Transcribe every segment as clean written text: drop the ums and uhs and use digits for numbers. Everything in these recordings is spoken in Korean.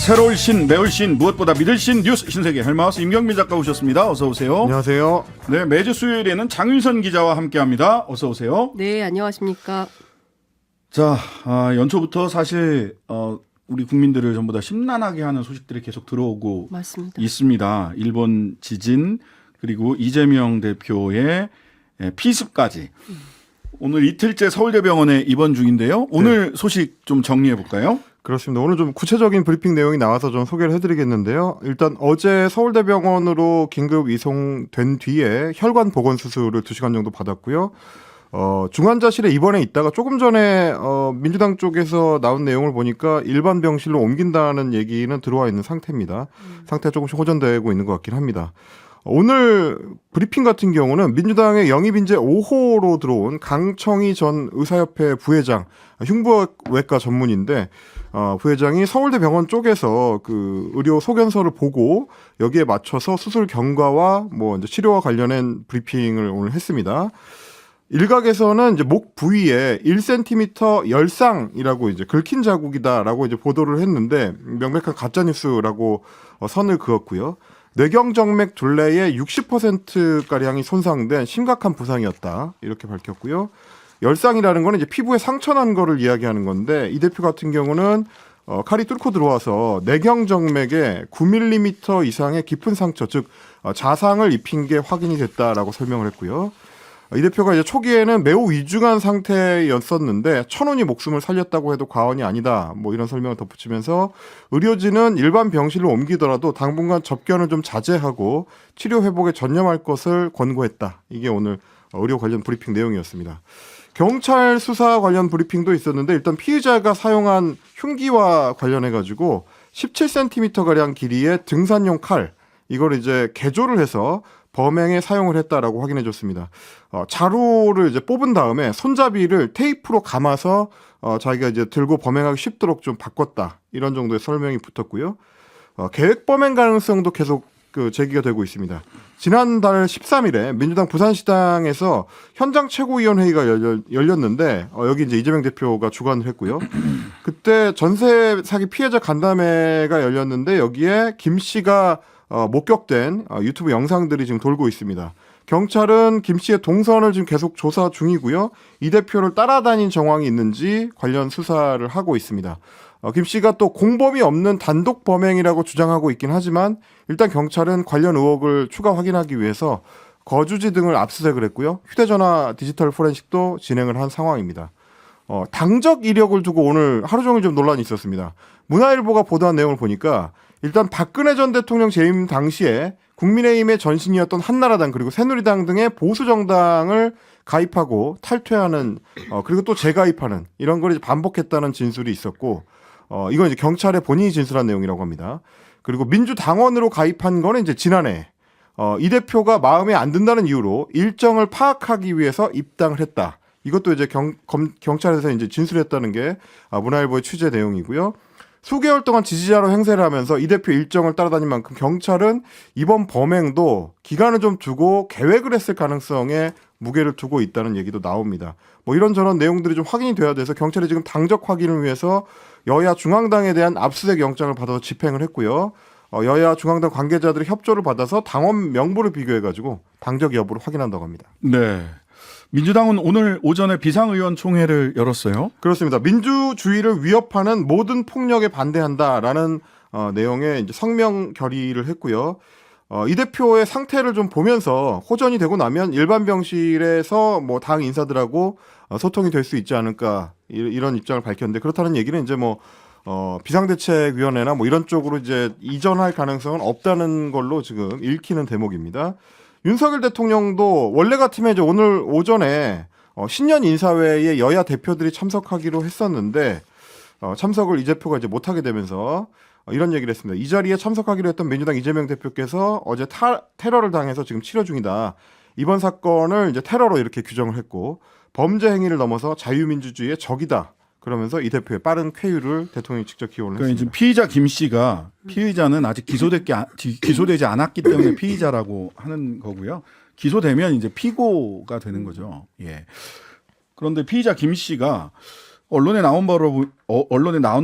새로울 신, 매울 신, 무엇보다 믿을 신 뉴스 신세계 헬마우스 임경민 작가 오셨습니다. 어서 오세요. 안녕하세요. 네, 매주 수요일에는 장윤선 기자와 함께합니다. 어서 오세요. 네, 안녕하십니까. 자, 연초부터 사실 우리 국민들을 전부 다 심란하게 하는 소식들이 계속 들어오고 맞습니다. 있습니다. 일본 지진 그리고 이재명 대표의 피습까지. 오늘 이틀째 서울대병원에 입원 중인데요. 오늘 소식 좀 정리해 볼까요? 그렇습니다. 오늘 좀 구체적인 브리핑 내용이 나와서 좀 소개를 해드리겠는데요. 일단 어제 서울대병원으로 긴급 이송된 뒤에 혈관 보건 수술을 2시간 정도 받았고요. 중환자실에 입원해 있다가 조금 전에 민주당 쪽에서 나온 내용을 보니까 일반 병실로 옮긴다는 얘기는 들어와 있는 상태입니다. 상태가 조금씩 호전되고 있는 것 같긴 합니다. 오늘 브리핑 같은 경우는 민주당의 영입인재 5호로 들어온 강청희 전 의사협회 부회장, 흉부외과 전문인데 부회장이 서울대병원 쪽에서 그 의료 소견서를 보고 여기에 맞춰서 수술 경과와 뭐 이제 치료와 관련된 브리핑을 오늘 했습니다. 일각에서는 이제 목 부위에 1cm 열상이라고 이제 긁힌 자국이다라고 이제 보도를 했는데 명백한 가짜 뉴스라고 선을 그었고요. 뇌경정맥 둘레의 60%가량이 손상된 심각한 부상이었다. 이렇게 밝혔고요. 열상이라는 거는 이제 피부에 상처 난 거를 이야기하는 건데 이 대표 같은 경우는 칼이 뚫고 들어와서 뇌경정맥에 9mm 이상의 깊은 상처, 즉 자상을 입힌 게 확인이 됐다라고 설명을 했고요. 이 대표가 이제 초기에는 매우 위중한 상태였었는데 천운이 목숨을 살렸다고 해도 과언이 아니다. 뭐 이런 설명을 덧붙이면서 의료진은 일반 병실로 옮기더라도 당분간 접견을 좀 자제하고 치료 회복에 전념할 것을 권고했다. 이게 오늘 의료 관련 브리핑 내용이었습니다. 경찰 수사 관련 브리핑도 있었는데 일단 피의자가 사용한 흉기와 관련해가지고 17cm가량 길이의 등산용 칼 이걸 이제 개조를 해서 범행에 사용을 했다라고 확인해 줬습니다. 자루를 이제 뽑은 다음에 손잡이를 테이프로 감아서 자기가 이제 들고 범행하기 쉽도록 좀 바꿨다. 이런 정도의 설명이 붙었고요. 계획 범행 가능성도 계속 제기가 되고 있습니다. 지난달 13일에 민주당 부산시당에서 현장 최고위원회의가 열렸는데 여기 이제 이재명 대표가 주관을 했고요. 그때 전세 사기 피해자 간담회가 열렸는데 여기에 김 씨가 목격된 유튜브 영상들이 지금 돌고 있습니다. 경찰은 김 씨의 동선을 지금 계속 조사 중이고요. 이 대표를 따라다닌 정황이 있는지 관련 수사를 하고 있습니다. 김 씨가 또 공범이 없는 단독 범행이라고 주장하고 있긴 하지만 일단 경찰은 관련 의혹을 추가 확인하기 위해서 거주지 등을 압수수색을 했고요. 휴대전화 디지털 포렌식도 진행을 한 상황입니다. 당적 이력을 두고 오늘 하루 종일 좀 논란이 있었습니다. 문화일보가 보도한 내용을 보니까 일단 박근혜 전 대통령 재임 당시에 국민의힘의 전신이었던 한나라당 그리고 새누리당 등의 보수 정당을 가입하고 탈퇴하는 그리고 또 재가입하는 이런 걸 이제 반복했다는 진술이 있었고 이건 이제 경찰의 본인이 진술한 내용이라고 합니다. 그리고 민주당원으로 가입한 거는 이제 지난해 이 대표가 마음에 안 든다는 이유로 일정을 파악하기 위해서 입당을 했다. 이것도 이제 경찰에서 이제 진술했다는 게 문화일보의 취재 내용이고요. 수개월 동안 지지자로 행세를 하면서 이 대표 일정을 따라다닌 만큼 경찰은 이번 범행도 기간을 좀 두고 계획을 했을 가능성에 무게를 두고 있다는 얘기도 나옵니다. 뭐 이런저런 내용들이 좀 확인이 돼야 돼서 경찰이 지금 당적 확인을 위해서 여야 중앙당에 대한 압수수색 영장을 받아서 집행을 했고요. 여야 중앙당 관계자들의 협조를 받아서 당원 명부를 비교해가지고 당적 여부를 확인한다고 합니다. 네. 민주당은 오늘 오전에 비상의원총회를 열었어요. 그렇습니다. 민주주의를 위협하는 모든 폭력에 반대한다라는 내용의 이제 성명 결의를 했고요. 이 대표의 상태를 좀 보면서 호전이 되고 나면 일반 병실에서 뭐 당 인사들하고 소통이 될 수 있지 않을까 이런 입장을 밝혔는데 그렇다는 얘기는 이제 뭐 비상대책위원회나 뭐 이런 쪽으로 이제 이전할 가능성은 없다는 걸로 지금 읽히는 대목입니다. 윤석열 대통령도 원래 같으면 이제 오늘 오전에 신년 인사회에 여야 대표들이 참석하기로 했었는데 참석을 이 대표가 이제 못하게 되면서 이런 얘기를 했습니다. 이 자리에 참석하기로 했던 민주당 이재명 대표께서 어제 테러를 당해서 지금 치료 중이다. 이번 사건을 이제 테러로 이렇게 규정을 했고 범죄 행위를 넘어서 자유민주주의의 적이다. 그러면서 이 대표의 빠른 쾌유를 대통령이 직접 기원을 그러니까 했습니다. 지금 피의자 김 씨가 피의자는 아직 기소되지 않았기 때문에 피의자라고 하는 거고요. 기소되면 이제 피고가 되는 거죠. 예. 그런데 피의자 김 씨가 언론에 나온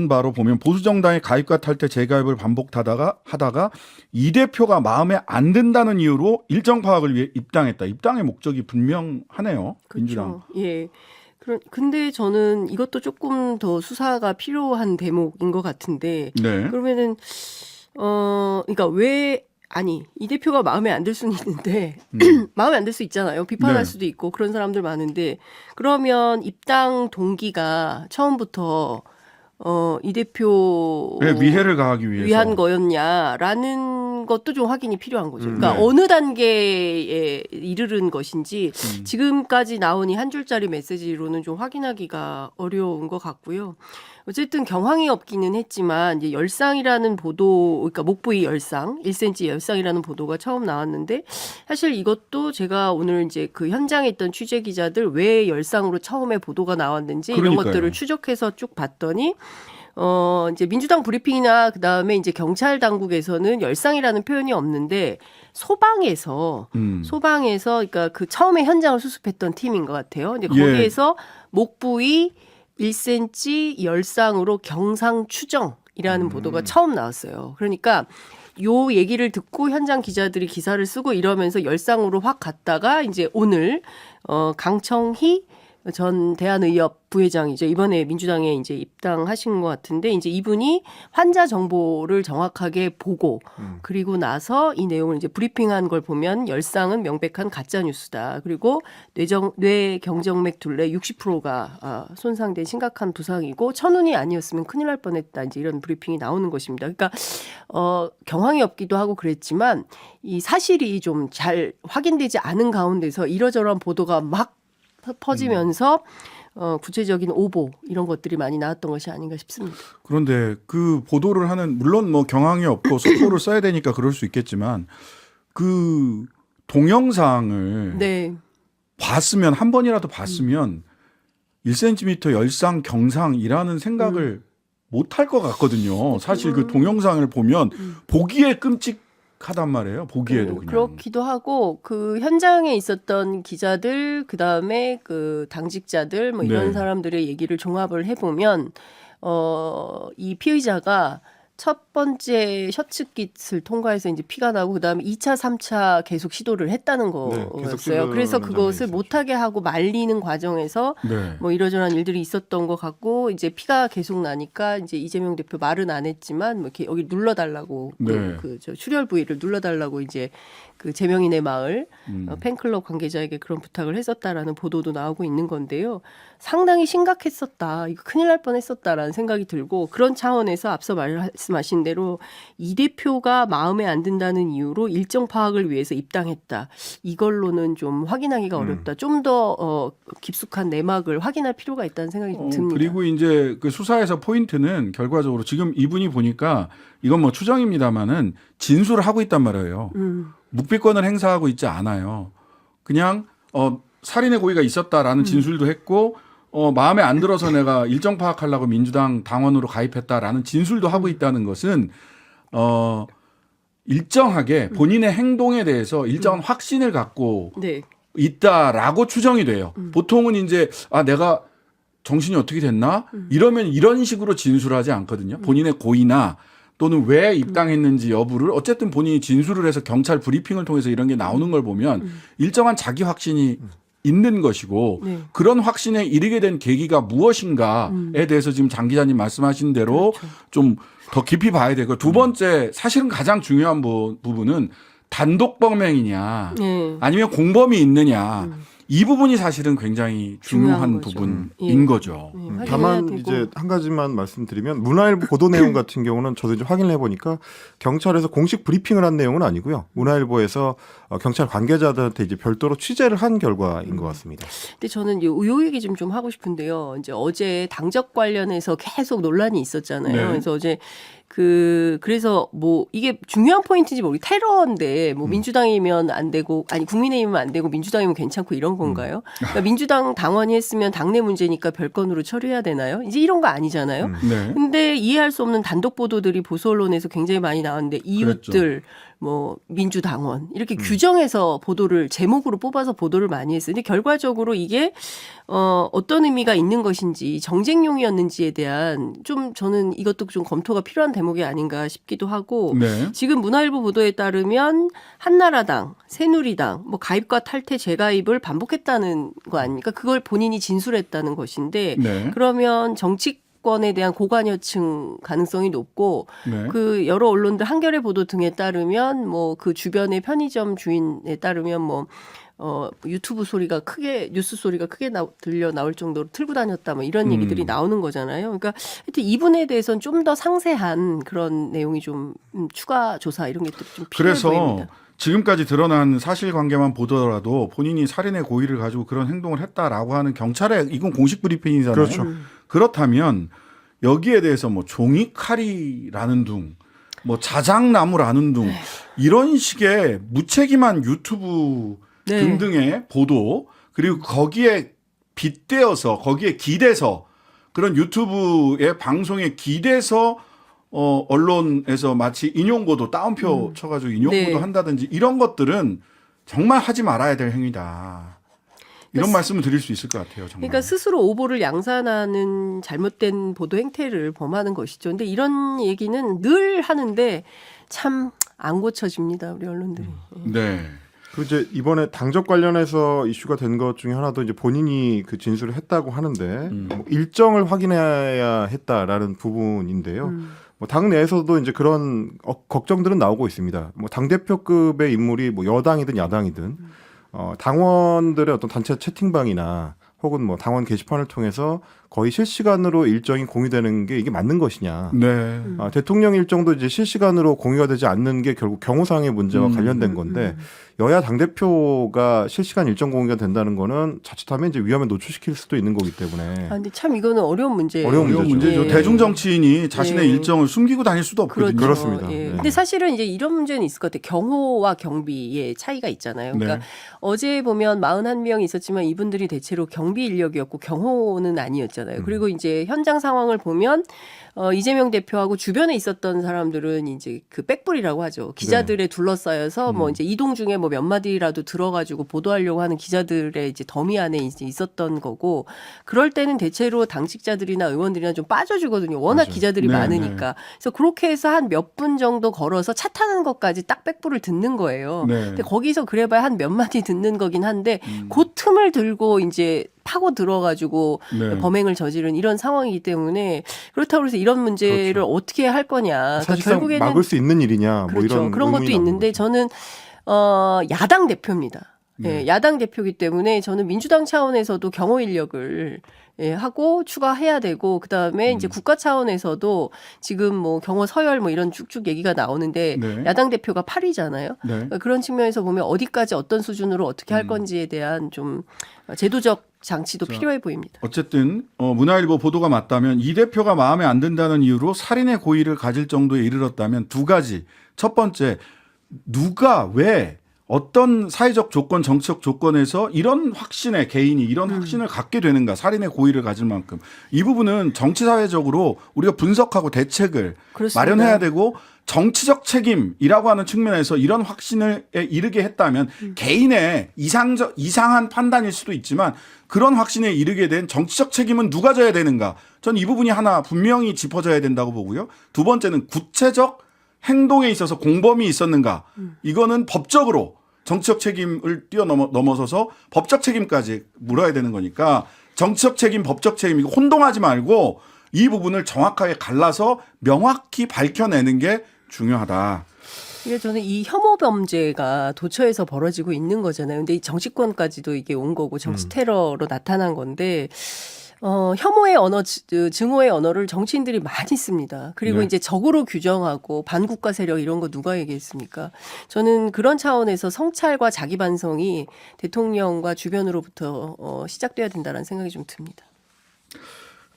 바로 보면 보수 정당의 가입과 탈퇴 재가입을 반복하다가 이 대표가 마음에 안 든다는 이유로 일정 파악을 위해 입당했다. 입당의 목적이 분명하네요. 민주당. 그렇죠. 예. 근데 저는 이것도 조금 더 수사가 필요한 대목인 것 같은데 네. 그러면은 그러니까 이 대표가 마음에 안 들 수는 있는데 마음에 안 들 수 있잖아요. 비판할 네. 수도 있고 그런 사람들 많은데 그러면 입당 동기가 처음부터 이 대표 왜 위해를 가하기 위해서 위한 거였냐라는 것도 좀 확인이 필요한 거죠. 그러니까 네. 어느 단계에 이르른 것인지 지금까지 나온 이 한 줄짜리 메시지로는 좀 확인하기가 어려운 것 같고요. 어쨌든 경황이 없기는 했지만 이제 열상이라는 보도, 그러니까 목 부위 열상, 1cm 열상이라는 보도가 처음 나왔는데 사실 이것도 제가 오늘 이제 그 현장에 있던 취재 기자들 왜 열상으로 처음에 보도가 나왔는지 이런 그러니까요. 것들을 추적해서 쭉 봤더니 이제 민주당 브리핑이나 그다음에 이제 경찰 당국에서는 열상이라는 표현이 없는데 소방에서 그러니까 그 처음에 현장을 수습했던 팀인 것 같아요. 이제 예. 거기에서 목 부위 1cm 열상으로 경상 추정이라는 보도가 처음 나왔어요. 그러니까 요 얘기를 듣고 현장 기자들이 기사를 쓰고 이러면서 열상으로 확 갔다가 이제 오늘 강청희 전 대한의협 부회장이죠. 이번에 민주당에 이제 입당하신 것 같은데 이제 이분이 환자 정보를 정확하게 보고 그리고 나서 이 내용을 이제 브리핑한 걸 보면 열상은 명백한 가짜 뉴스다. 그리고 뇌경정맥 둘레 60%가 손상된 심각한 부상이고 천운이 아니었으면 큰일 날 뻔했다. 이제 이런 브리핑이 나오는 것입니다. 그러니까 경황이 없기도 하고 그랬지만 이 사실이 좀 잘 확인되지 않은 가운데서 이러저러한 보도가 막 퍼지면서 구체적인 오보 이런 것들이 많이 나왔던 것이 아닌가 싶습니다. 그런데 그 보도를 하는 물론 뭐 경황이 없고 속보를 써야 되니까 그럴 수 있겠지만 그 동영상을 네. 봤으면 한 번이라도 봤으면 1cm 열상 경상이라는 생각을 못 할 것 같거든요. 사실 그 동영상을 보면 보기에 끔찍하단 말이에요. 보기에도 그냥. 그렇기도 하고 그 현장에 있었던 기자들 그다음에 그 당직자들 뭐 이런 네. 사람들의 얘기를 종합을 해보면 이 피의자가 첫 번째 셔츠킷을 통과해서 이제 피가 나고 그다음에 2차, 3차 계속 시도를 했다는 네, 계속 거였어요. 시도를 그래서 하는 그것을 장면이 못하게 하고 말리는 과정에서 네. 뭐 이러저러한 일들이 있었던 것 같고 이제 피가 계속 나니까 이제 이재명 대표 말은 안 했지만 뭐 이렇게 여기 눌러달라고 네. 저 출혈 부위를 눌러달라고 이제 그 제명인의 마을 팬클럽 관계자에게 그런 부탁을 했었다라는 보도도 나오고 있는 건데요. 상당히 심각했었다. 이거 큰일 날 뻔했었다라는 생각이 들고 그런 차원에서 앞서 말씀하신 대로 이 대표가 마음에 안 든다는 이유로 일정 파악을 위해서 입당했다. 이걸로는 좀 확인하기가 어렵다. 좀 더 깊숙한 내막을 확인할 필요가 있다는 생각이 듭니다. 그리고 이제 그 수사에서 포인트는 결과적으로 지금 이분이 보니까 이건 뭐 추정입니다만은 진술을 하고 있단 말이에요. 묵비권을 행사하고 있지 않아요. 그냥 살인의 고의가 있었다라는 진술도 했고 마음에 안 들어서 내가 일정 파악하려고 민주당 당원으로 가입했다라는 진술도 하고 있다는 것은 일정하게 본인의 행동에 대해서 일정한 확신을 갖고 네. 있다라고 추정이 돼요. 보통은 이제 내가 정신이 어떻게 됐나? 이러면 이런 식으로 진술하지 않거든요. 본인의 고의나 또는 왜 입당했는지 여부를 어쨌든 본인이 진술을 해서 경찰 브리핑을 통해서 이런 게 나오는 걸 보면 일정한 자기 확신이 있는 것이고 네. 그런 확신에 이르게 된 계기가 무엇인가에 대해서 지금 장 기자님 말씀하신 대로 좀 더 깊이 봐야 되고 두 번째 사실은 가장 중요한 부분은 단독 범행이냐 네. 아니면 공범이 있느냐 이 부분이 사실은 굉장히 중요한 중요한 거죠. 부분인 예. 거죠. 네, 확인해야 다만 되고. 이제 한 가지만 말씀드리면 문화일보 보도 내용 같은 경우는 저도 이제 확인을 해보니까 경찰에서 공식 브리핑을 한 내용은 아니고요. 문화일보에서 경찰 관계자들한테 이제 별도로 취재를 한 결과인 것 같습니다. 근데 저는 요 얘기 좀 하고 싶은데요. 이제 어제 당적 관련해서 계속 논란이 있었잖아요. 네. 그래서 어제 그래서 뭐 이게 중요한 포인트인지 모르겠 테러인데 뭐 민주당이면 안 되고 아니 국민의힘이면 안 되고 민주당이면 괜찮고 이런 건가요? 그러니까 민주당 당원이 했으면 당내 문제니까 별건으로 처리해야 되나요? 이제 이런 거 아니잖아요. 네. 근데 이해할 수 없는 단독 보도들이 보수 언론에서 굉장히 많이 나왔는데 이웃들 뭐 민주당원 이렇게 규정해서 보도를 제목으로 뽑아서 보도를 많이 했어요. 근데 결과적으로 이게 어떤 의미가 있는 것인지 정쟁용이었는지에 대한 좀 저는 이것도 좀 검토가 필요한 대목이 아닌가 싶기도 하고 네. 지금 문화일보 보도에 따르면 한나라당, 새누리당 뭐 가입과 탈퇴 재가입을 반복했다는 거 아닙니까? 그걸 본인이 진술했다는 것인데 네. 그러면 정치권에 대한 고관여층 가능성이 높고 네. 그 여러 언론들 한겨레 보도 등에 따르면 뭐 그 주변의 편의점 주인에 따르면 뭐 유튜브 소리가 크게 뉴스 소리가 크게 들려 나올 정도로 틀고 다녔다 뭐 이런 얘기들이 나오는 거잖아요. 그러니까 하여튼 이분에 대해서는 좀 더 상세한 그런 내용이 좀 추가 조사 이런 것들이 좀 필요해 그래서 보입니다. 지금까지 드러난 사실관계만 보더라도 본인이 살인의 고의를 가지고 그런 행동을 했다라고 하는 경찰의 이건 공식 브리핑이잖아요. 그렇죠. 그렇다면 여기에 대해서 뭐 종이칼이라는 둥, 뭐 자작나무라는 둥 이런 식의 무책임한 유튜브 네. 등등의 보도 그리고 거기에 빗대어서 거기에 기대서 그런 유튜브의 방송에 기대서 언론에서 마치 인용보도 따옴표 쳐가지고 인용보도 네. 한다든지 이런 것들은 정말 하지 말아야 될 행위다. 이런 말씀을 드릴 수 있을 것 같아요. 정말. 그러니까 스스로 오보를 양산하는 잘못된 보도 행태를 범하는 것이죠. 근데 이런 얘기는 늘 하는데 참 안 고쳐집니다. 우리 언론들이. 네. 그 이제 이번에 당적 관련해서 이슈가 된 것 중에 하나도 이제 본인이 그 진술을 했다고 하는데 뭐 일정을 확인해야 했다라는 부분인데요. 뭐 당 내에서도 이제 그런 걱정들은 나오고 있습니다. 뭐 당 대표급의 인물이 뭐 여당이든 야당이든 당원들의 어떤 단체 채팅방이나 혹은 뭐 당원 게시판을 통해서 거의 실시간으로 일정이 공유되는 게 이게 맞는 것이냐. 네. 대통령 일정도 이제 실시간으로 공유가 되지 않는 게 결국 경호상의 문제와 관련된 건데 여야 당대표가 실시간 일정 공유가 된다는 거는 자칫하면 이제 위험에 노출시킬 수도 있는 거기 때문에. 아, 근데 참 이거는 어려운 문제예요. 어려운 어려운 문제죠. 예. 대중 정치인이 자신의 예. 일정을 숨기고 다닐 수도 없거든요. 그렇죠. 그렇습니다. 예. 네. 근데 사실은 이제 이런 문제는 있을 것 같아요. 경호와 경비의 차이가 있잖아요. 그러니까 네. 어제 보면 41명이 있었지만 이분들이 대체로 경비 인력이었고 경호는 아니었잖아요. 그리고 이제 현장 상황을 보면 이재명 대표하고 주변에 있었던 사람들은 이제 그 백불이라고 하죠. 기자들에 둘러싸여서 뭐 이제 이동 중에 뭐 몇 마디라도 들어가지고 보도하려고 하는 기자들의 이제 더미 안에 이제 있었던 거고 그럴 때는 대체로 당직자들이나 의원들이나 좀 빠져주거든요. 워낙 맞아요. 기자들이 네, 많으니까. 그래서 그렇게 해서 한 몇 분 정도 걸어서 차 타는 것까지 딱 백불을 듣는 거예요. 네. 근데 거기서 그래봐야 한 몇 마디 듣는 거긴 한데 그 틈을 들고 이제 파고 들어가지고 네. 범행을 저지른 이런 상황이기 때문에 그렇다고 해서 이런 문제를 그렇죠. 어떻게 할 거냐. 그러니까 사실상 결국에는 막을 수 있는 일이냐. 뭐 그렇죠. 이런 그런 것도 의문이 나오는 있는데 거죠. 저는 야당 대표입니다. 예, 야당 대표이기 때문에 저는 민주당 차원에서도 경호 인력을 하고 추가해야 되고 그다음에 이제 국가 차원에서도 지금 뭐 경호 서열 뭐 이런 쭉쭉 얘기가 나오는데 네. 야당 대표가 8위잖아요. 네. 그런 측면에서 보면 어디까지 어떤 수준으로 어떻게 할 건지에 대한 좀 제도적 장치도 필요해 보입니다. 어쨌든 문화일보 보도가 맞다면 이 대표가 마음에 안 든다는 이유로 살인의 고의를 가질 정도에 이르렀다면 두 가지. 첫 번째, 누가 왜 어떤 사회적 조건, 정치적 조건에서 이런 확신에 개인이 이런 확신을 갖게 되는가, 살인의 고의를 가질 만큼. 이 부분은 정치 사회적으로 우리가 분석하고 대책을 그렇습니다. 마련해야 되고 정치적 책임이라고 하는 측면에서 이런 확신을 이르게 했다면 개인의 이상한 판단일 수도 있지만 그런 확신에 이르게 된 정치적 책임은 누가 져야 되는가. 전 이 부분이 하나 분명히 짚어져야 된다고 보고요. 두 번째는 구체적 행동에 있어서 공범이 있었는가. 이거는 법적으로 정치적 책임을 뛰어넘어서서 법적 책임까지 물어야 되는 거니까 정치적 책임, 법적 책임 이거 혼동하지 말고 이 부분을 정확하게 갈라서 명확히 밝혀내는 게 중요하다. 이게 저는 이 혐오 범죄가 도처에서 벌어지고 있는 거잖아요. 근데 이 정치권까지도 이게 온 거고 정치 테러로 나타난 건데 혐오의 언어, 증오의 언어를 정치인들이 많이 씁니다. 그리고 네. 이제 적으로 규정하고 반국가 세력 이런 거 누가 얘기했습니까? 저는 그런 차원에서 성찰과 자기 반성이 대통령과 주변으로부터 시작돼야 된다는 생각이 좀 듭니다.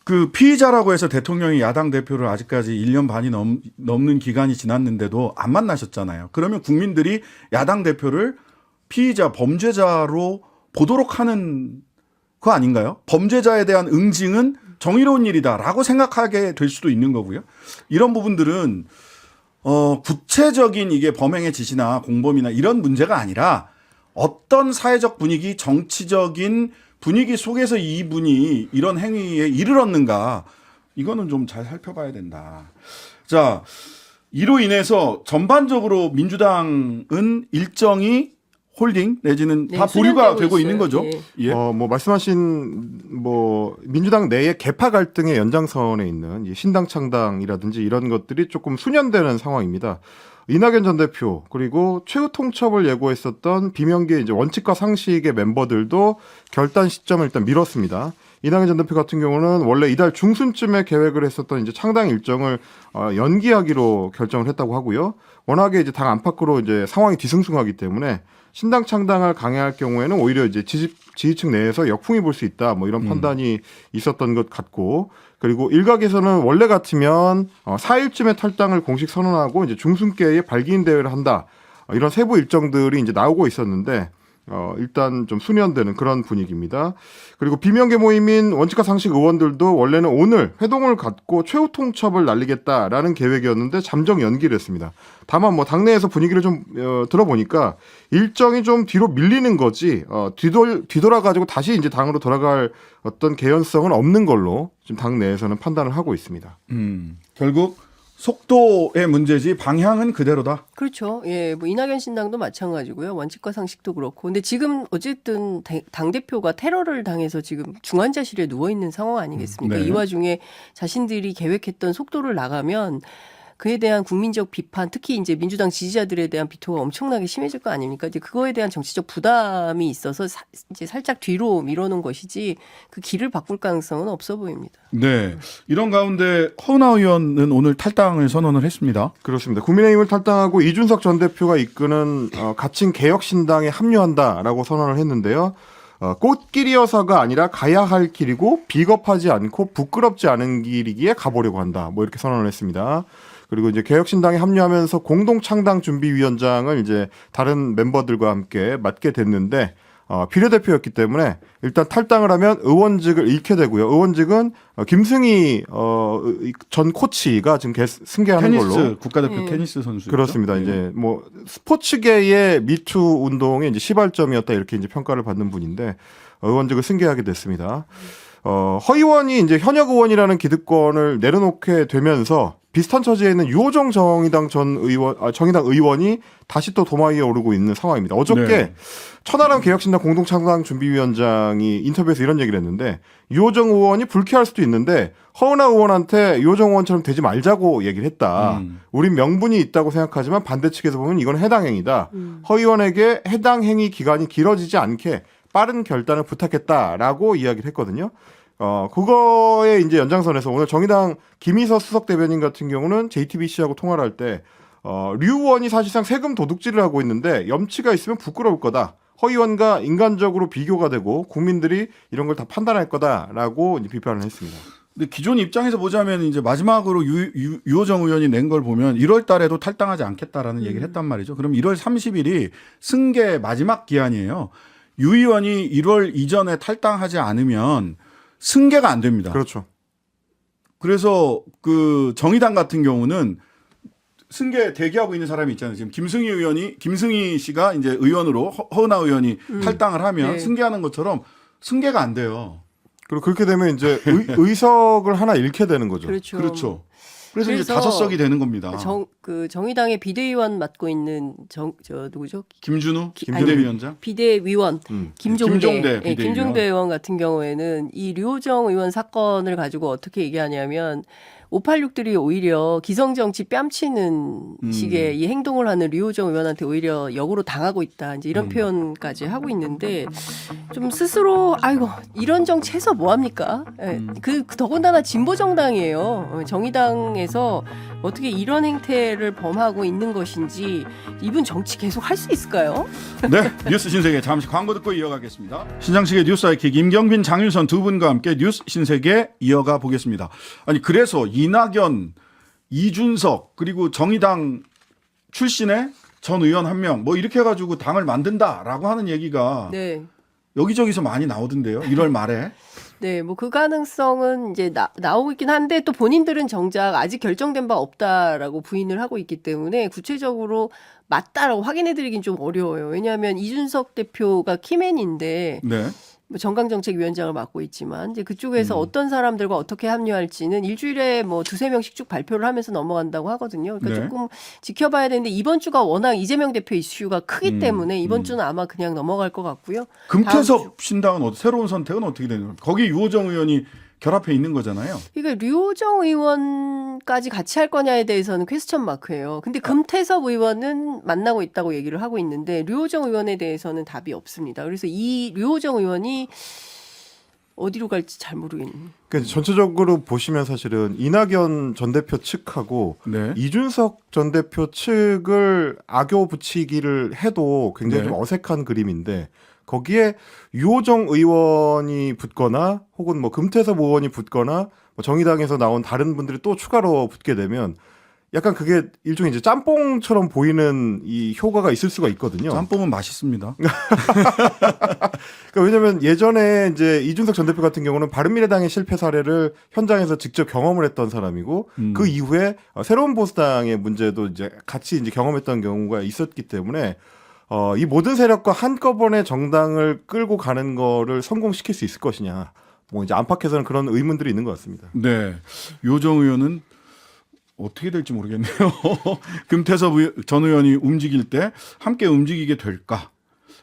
그 피의자라고 해서 대통령이 야당 대표를 아직까지 1년 반이 넘는 기간이 지났는데도 안 만나셨잖아요. 그러면 국민들이 야당 대표를 피의자, 범죄자로 보도록 하는 거 아닌가요? 범죄자에 대한 응징은 정의로운 일이다라고 생각하게 될 수도 있는 거고요. 이런 부분들은 구체적인 이게 범행의 지시나 공범이나 이런 문제가 아니라 어떤 사회적 분위기, 정치적인 분위기 속에서 이분이 이런 행위에 이르렀는가, 이거는 좀 잘 살펴봐야 된다. 자, 이로 인해서 전반적으로 민주당은 일정이 홀딩 내지는 다 보류가 되고 있는 거죠. 예. 예. 뭐 말씀하신 뭐 민주당 내의 계파 갈등의 연장선에 있는 이 신당 창당이라든지 이런 것들이 조금 수년되는 상황입니다. 이낙연 전 대표 그리고 최후 통첩을 예고했었던 비명계 이제 원칙과 상식의 멤버들도 결단 시점을 일단 미뤘습니다. 이낙연 전 대표 같은 경우는 원래 이달 중순쯤에 계획을 했었던 이제 창당 일정을 연기하기로 결정을 했다고 하고요. 워낙에 이제 당 안팎으로 이제 상황이 뒤숭숭하기 때문에 신당 창당을 강행할 경우에는 오히려 이제 지지층 내에서 역풍이 불 수 있다. 뭐 이런 판단이 있었던 것 같고, 그리고 일각에서는 원래 같으면 4일쯤에 탈당을 공식 선언하고 이제 중순께에 발기인 대회를 한다. 이런 세부 일정들이 이제 나오고 있었는데 일단 좀 수년되는 그런 분위기입니다. 그리고 비명계 모임인 원칙과 상식 의원들도 원래는 오늘 회동을 갖고 최후 통첩을 날리겠다라는 계획이었는데 잠정 연기를 했습니다. 다만 뭐 당내에서 분위기를 좀 들어보니까 일정이 좀 뒤로 밀리는 거지 뒤돌아가지고 다시 이제 당으로 돌아갈 어떤 개연성은 없는 걸로 지금 당내에서는 판단을 하고 있습니다. 결국 속도의 문제지 방향은 그대로다. 그렇죠. 예, 뭐 이낙연 신당도 마찬가지고요. 원칙과 상식도 그렇고. 근데 지금 어쨌든 당 대표가 테러를 당해서 지금 중환자실에 누워 있는 상황 아니겠습니까? 네. 이 와중에 자신들이 계획했던 속도를 나가면 그에 대한 국민적 비판, 특히 이제 민주당 지지자들에 대한 비토가 엄청나게 심해질 거 아닙니까? 이제 그거에 대한 정치적 부담이 있어서 이제 살짝 뒤로 밀어놓은 것이지 그 길을 바꿀 가능성은 없어 보입니다. 네. 이런 가운데 허은하 의원은 오늘 탈당을 선언을 했습니다. 그렇습니다. 국민의힘을 탈당하고 이준석 전 대표가 이끄는 갇힌 개혁신당에 합류한다라고 선언을 했는데요. 꽃길이어서가 아니라 가야 할 길이고 비겁하지 않고 부끄럽지 않은 길이기에 가보려고 한다. 뭐 이렇게 선언을 했습니다. 그리고 이제 개혁신당에 합류하면서 공동창당준비위원장을 이제 다른 멤버들과 함께 맡게 됐는데 비례대표였기 때문에 일단 탈당을 하면 의원직을 잃게 되고요. 의원직은 김승희 전 코치가 지금 승계하는 테니스 걸로. 국가대표 테니스 선수 그렇습니다. 이제 뭐 스포츠계의 미투 운동의 이제 시발점이었다 이렇게 이제 평가를 받는 분인데 의원직을 승계하게 됐습니다. 허의원이 이제 현역 의원이라는 기득권을 내려놓게 되면서 비슷한 처지에 있는 유호정 정의당 정의당 의원이 다시 또 도마 위에 오르고 있는 상황입니다. 어저께 네. 천하람 개혁신당 공동창당 준비위원장이 인터뷰에서 이런 얘기를 했는데 유호정 의원이 불쾌할 수도 있는데 허은하 의원한테 유호정 의원처럼 되지 말자고 얘기를 했다. 우린 명분이 있다고 생각하지만 반대 측에서 보면 이건 해당 행위다. 허 의원에게 해당 행위 기간이 길어지지 않게 빠른 결단을 부탁했다라고 이야기를 했거든요. 그거에 이제 연장선에서 오늘 정의당 김희서 수석 대변인 같은 경우는 JTBC하고 통화를 할 때, 류 의원이 사실상 세금 도둑질을 하고 있는데 염치가 있으면 부끄러울 거다. 허 의원과 인간적으로 비교가 되고 국민들이 이런 걸 다 판단할 거다라고 이제 비판을 했습니다. 근데 기존 입장에서 보자면 이제 마지막으로 유호정 의원이 낸 걸 보면 1월 달에도 탈당하지 않겠다라는 얘기를 했단 말이죠. 그럼 1월 30일이 승계 마지막 기한이에요. 유 의원이 1월 이전에 탈당하지 않으면 승계가 안 됩니다. 그렇죠. 그래서 그 정의당 같은 경우는 승계 대기하고 있는 사람이 있잖아요. 지금 김승희 씨가 이제 의원으로 허은하 의원이 탈당을 하면 네. 승계하는 것처럼 승계가 안 돼요. 그리고 그렇게 되면 이제 의석을 하나 잃게 되는 거죠. 그렇죠. 그렇죠. 그래서 이제 그래서 5석이 되는 겁니다. 정의당의 비대위원 맡고 있는 누구죠? 김준우 아니, 비대위원장. 비대위원 김종대 비대위원. 김종대 의원 같은 경우에는 이 류호정 의원 사건을 가지고 어떻게 얘기하냐면 586들이 오히려 기성정치 뺨치는 식의 이 행동을 하는 류호정 의원한테 오히려 역으로 당하고 있다. 이제 이런 표현까지 하고 있는데 좀 스스로 아이고 이런 정치 해서 뭐 합니까? 그 더군다나 진보 정당이에요. 정의당에서 어떻게 이런 행태를 범하고 있는 것인지 이분 정치 계속 할 수 있을까요? 네, 뉴스 신세계 잠시 광고 듣고 이어가겠습니다. 신장식의 뉴스 아이킥 임경빈, 장윤선 두 분과 함께 뉴스 신세계 이어가 보겠습니다. 아니 그래서 이낙연, 이준석 그리고 정의당 출신의 전 의원 한 명 뭐 이렇게 해가지고 당을 만든다라고 하는 얘기가 네. 여기저기서 많이 나오던데요. 1월 말에. 네, 뭐 그 가능성은 이제 나오고 있긴 한데 또 본인들은 정작 아직 결정된 바 없다라고 부인을 하고 있기 때문에 구체적으로 맞다라고 확인해드리긴 좀 어려워요. 왜냐하면 이준석 대표가 키맨인데 네. 뭐 정강정책위원장을 맡고 있지만 이제 그쪽에서 어떤 사람들과 어떻게 합류할지는 일주일에 뭐 2-3명씩 쭉 발표를 하면서 넘어간다고 하거든요. 그러니까 네. 조금 지켜봐야 되는데 이번 주가 워낙 이재명 대표 이슈가 크기 때문에 이번 주는 아마 그냥 넘어갈 것 같고요. 금태섭 신당은 새로운 선택은 어떻게 되는 거예요? 거기 유호정 의원이 결합해 있는 거잖아요. 그러니까 류호정 의원까지 같이 할 거냐에 대해서는 퀘스천 마크예요. 근데 금태섭 의원은 만나고 있다고 얘기를 하고 있는데 류호정 의원에 대해서는 답이 없습니다. 그래서 이 류호정 의원이 어디로 갈지 잘 모르겠네요. 그러니까 전체적으로 보시면 사실은 이낙연 전 대표 측하고 네. 이준석 전 대표 측을 악교 붙이기를 해도 굉장히 네. 좀 어색한 그림인데 거기에 유호정 의원이 붙거나 혹은 뭐 금태섭 의원이 붙거나 뭐 정의당에서 나온 다른 분들이 또 추가로 붙게 되면 약간 그게 일종의 이제 짬뽕처럼 보이는 이 효과가 있을 수가 있거든요. 짬뽕은 맛있습니다. 그러니까 왜냐하면 예전에 이제 이준석 전 대표 같은 경우는 바른미래당의 실패 사례를 현장에서 직접 경험을 했던 사람이고 그 이후에 새로운 보수당의 문제도 이제 같이 이제 경험했던 경우가 있었기 때문에 이 모든 세력과 한꺼번에 정당을 끌고 가는 거를 성공시킬 수 있을 것이냐. 뭐 이제 안팎에서는 그런 의문들이 있는 것 같습니다. 네. 유호정 의원은 어떻게 될지 모르겠네요. 금태섭 전 의원이 움직일 때 함께 움직이게 될까?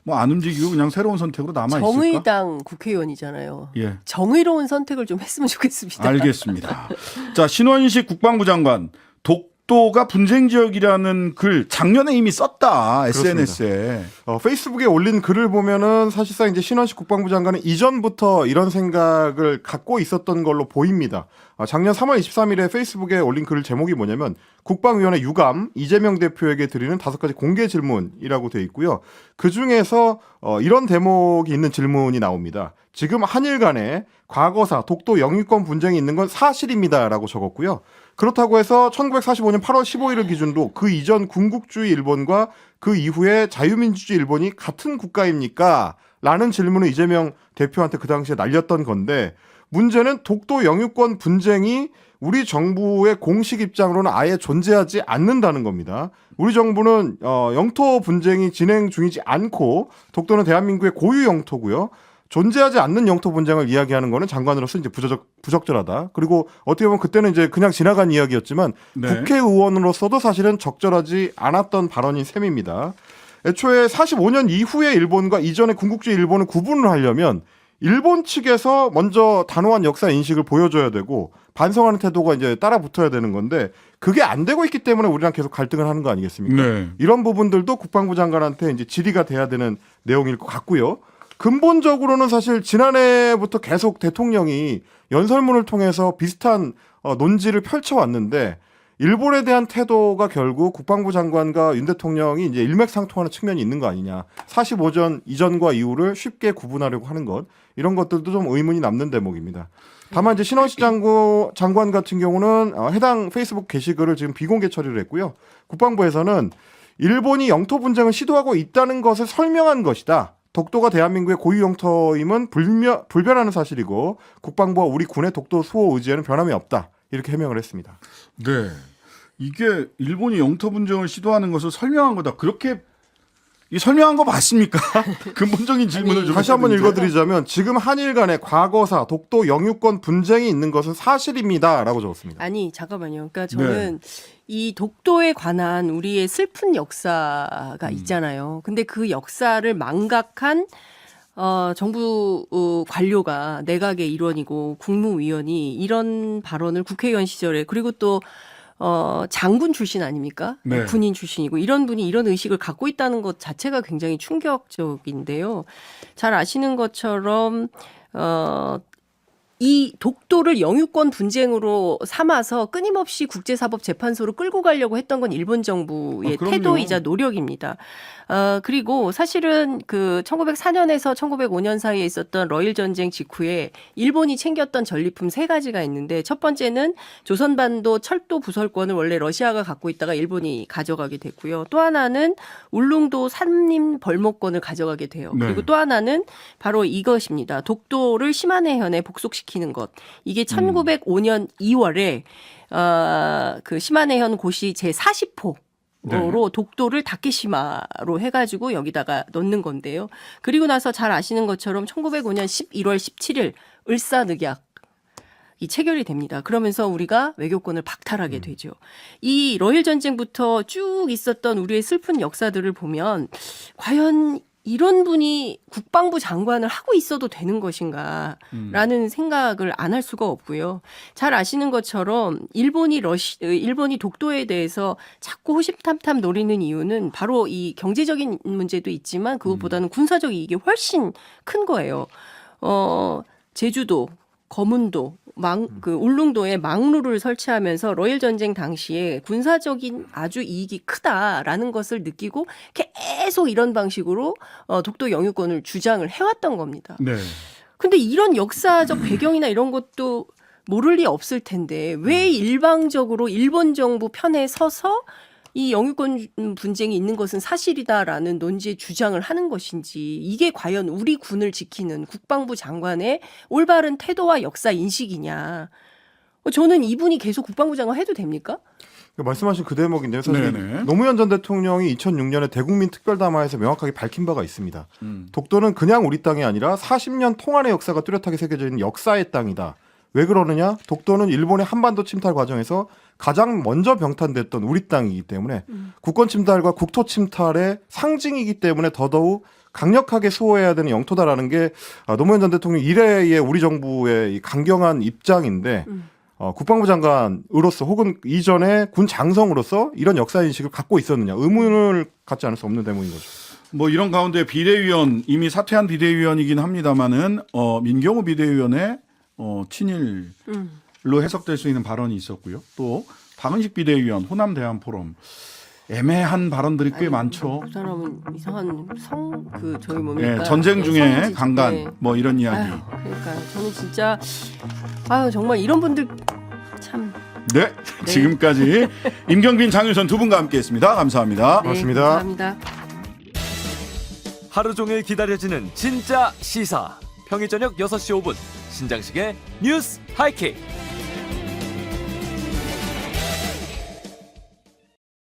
뭐 안 움직이고 그냥 새로운 선택으로 남아 있을까? 정의당 국회의원이잖아요. 예. 정의로운 선택을 좀 했으면 좋겠습니다. 알겠습니다. 자, 신원식 국방부 장관 독도가 분쟁 지역이라는 글 작년에 이미 썼다. SNS에. 페이스북에 올린 글을 보면은 사실상 이제 신원식 국방부 장관은 이전부터 이런 생각을 갖고 있었던 걸로 보입니다. 작년 3월 23일에 페이스북에 올린 글 제목이 뭐냐면 국방위원회 유감 이재명 대표에게 드리는 5가지 공개 질문이라고 되어 있고요. 그 중에서 이런 대목이 있는 질문이 나옵니다. 지금 한일 간에 과거사 독도 영유권 분쟁이 있는 건 사실입니다라고 적었고요. 그렇다고 해서 1945년 8월 15일을 기준으로 그 이전 군국주의 일본과 그 이후에 자유민주주의 일본이 같은 국가입니까? 라는 질문을 이재명 대표한테 그 당시에 날렸던 건데 문제는 독도 영유권 분쟁이 우리 정부의 공식 입장으로는 아예 존재하지 않는다는 겁니다. 우리 정부는 영토 분쟁이 진행 중이지 않고 독도는 대한민국의 고유 영토고요. 존재하지 않는 영토 분쟁을 이야기하는 거는 장관으로서 이제 부적절하다. 그리고 어떻게 보면 그때는 이제 그냥 지나간 이야기였지만 네. 국회의원으로서도 사실은 적절하지 않았던 발언인 셈입니다. 애초에 45년 이후의 일본과 이전의 군국주의 일본을 구분을 하려면 일본 측에서 먼저 단호한 역사 인식을 보여줘야 되고 반성하는 태도가 이제 따라 붙어야 되는 건데 그게 안 되고 있기 때문에 우리랑 계속 갈등을 하는 거 아니겠습니까? 네. 이런 부분들도 국방부 장관한테 이제 질의가 돼야 되는 내용일 것 같고요. 근본적으로는 사실 지난해부터 계속 대통령이 연설문을 통해서 비슷한 논지를 펼쳐왔는데 일본에 대한 태도가 결국 국방부 장관과 윤 대통령이 이제 일맥상통하는 측면이 있는 거 아니냐. 45전 이전과 이후를 쉽게 구분하려고 하는 것. 이런 것들도 좀 의문이 남는 대목입니다. 다만 이제 신원식 장관 같은 경우는 해당 페이스북 게시글을 지금 비공개 처리를 했고요. 국방부에서는 일본이 영토 분쟁을 시도하고 있다는 것을 설명한 것이다. 독도가 대한민국의 고유 영토임은 불변하는 사실이고 국방부와 우리 군의 독도 수호 의지에는 변함이 없다. 이렇게 해명을 했습니다. 네. 이게 일본이 영토 분쟁을 시도하는 것을 설명한 거다. 그렇게 이 설명한 거 맞습니까? 근본적인 질문을 좀 다시 한번 해주세요. 읽어드리자면 지금 한일 간의 과거사 독도 영유권 분쟁이 있는 것은 사실입니다라고 적었습니다. 아니 잠깐만요. 그러니까 저는 이 독도에 관한 우리의 슬픈 역사가 있잖아요. 근데 그 역사를 망각한 정부 관료가 내각의 일원이고 국무위원이 이런 발언을 국회의원 시절에 그리고 또 장군 출신 아닙니까? 네. 군인 출신이고 이런 분이 이런 의식을 갖고 있다는 것 자체가 굉장히 충격적인데요. 잘 아시는 것처럼 이 독도를 영유권 분쟁으로 삼아서 끊임없이 국제사법재판소로 끌고 가려고 했던 건 일본 정부의 그럼요. 태도이자 노력입니다. 그리고 사실은 그 1904년에서 1905년 사이에 있었던 러일 전쟁 직후에 일본이 챙겼던 전리품 3가지가 있는데 첫 번째는 조선반도 철도 부설권을 원래 러시아가 갖고 있다가 일본이 가져가게 됐고요. 또 하나는 울릉도 산림 벌목권을 가져가게 돼요. 네. 그리고 또 하나는 바로 이것입니다. 독도를 시마네현에 복속시키는 것. 이게 1905년 2월에 그 시마네현 고시 제40호 로 독도를 다케시마로 해가지고 여기다가 넣는 건데요. 그리고 나서 잘 아시는 것처럼 1905년 11월 17일 을사늑약 이 체결이 됩니다. 그러면서 우리가 외교권을 박탈하게 되죠. 이 러일 전쟁부터 쭉 있었던 우리의 슬픈 역사들을 보면 과연 이런 분이 국방부 장관을 하고 있어도 되는 것인가라는 생각을 안 할 수가 없고요. 잘 아시는 것처럼 일본이 독도에 대해서 자꾸 호시탐탐 노리는 이유는 바로 이 경제적인 문제도 있지만 그것보다는 군사적 이익이 훨씬 큰 거예요. 제주도, 거문도, 그 울릉도에 망루를 설치하면서 러일 전쟁 당시에 군사적인 아주 이익이 크다라는 것을 느끼고 계속 이런 방식으로 독도 영유권을 주장을 해왔던 겁니다. 네. 근데 이런 역사적 배경이나 이런 것도 모를 리 없을 텐데 왜 일방적으로 일본 정부 편에 서서 이 영유권 분쟁이 있는 것은 사실이다라는 논지의 주장을 하는 것인지 이게 과연 우리 군을 지키는 국방부 장관의 올바른 태도와 역사 인식이냐. 저는 이분이 계속 국방부 장관 해도 됩니까? 말씀하신 그 대목인데요. 사실 네네. 노무현 전 대통령이 2006년에 대국민 특별담화에서 명확하게 밝힌 바가 있습니다. 독도는 그냥 우리 땅이 아니라 40년 통한의 역사가 뚜렷하게 새겨져 있는 역사의 땅이다. 왜 그러느냐? 독도는 일본의 한반도 침탈 과정에서 가장 먼저 병탄됐던 우리 땅이기 때문에 국권 침탈과 국토 침탈의 상징이기 때문에 더더욱 강력하게 수호해야 되는 영토다라는 게 노무현 전 대통령 이래의 우리 정부의 이 강경한 입장인데 국방부 장관으로서 혹은 이전에 군 장성으로서 이런 역사인식을 갖고 있었느냐 의문을 갖지 않을 수 없는 대목인 거죠. 뭐 이런 가운데 비대위원 이미 사퇴한 비대위원이긴 합니다만은 민경호 비대위원의 친일로 해석될 수 있는 발언이 있었고요. 또 박은식 비대위원 호남 대한 포럼 애매한 발언들이 꽤 많죠. 그 사람은 이상한 저희 뭡니까? 전쟁 중에 성지- 강간 네. 뭐 이런 이야기. 아유, 그러니까 저는 진짜 정말 이런 분들 참 네. 지금까지 임경빈 장윤선 두 분과 함께했습니다. 감사합니다. 고맙습니다. 감사합니다. 하루 종일 기다려지는 진짜 시사. 평일 저녁 6시 5분 신장식의 뉴스 하이킥.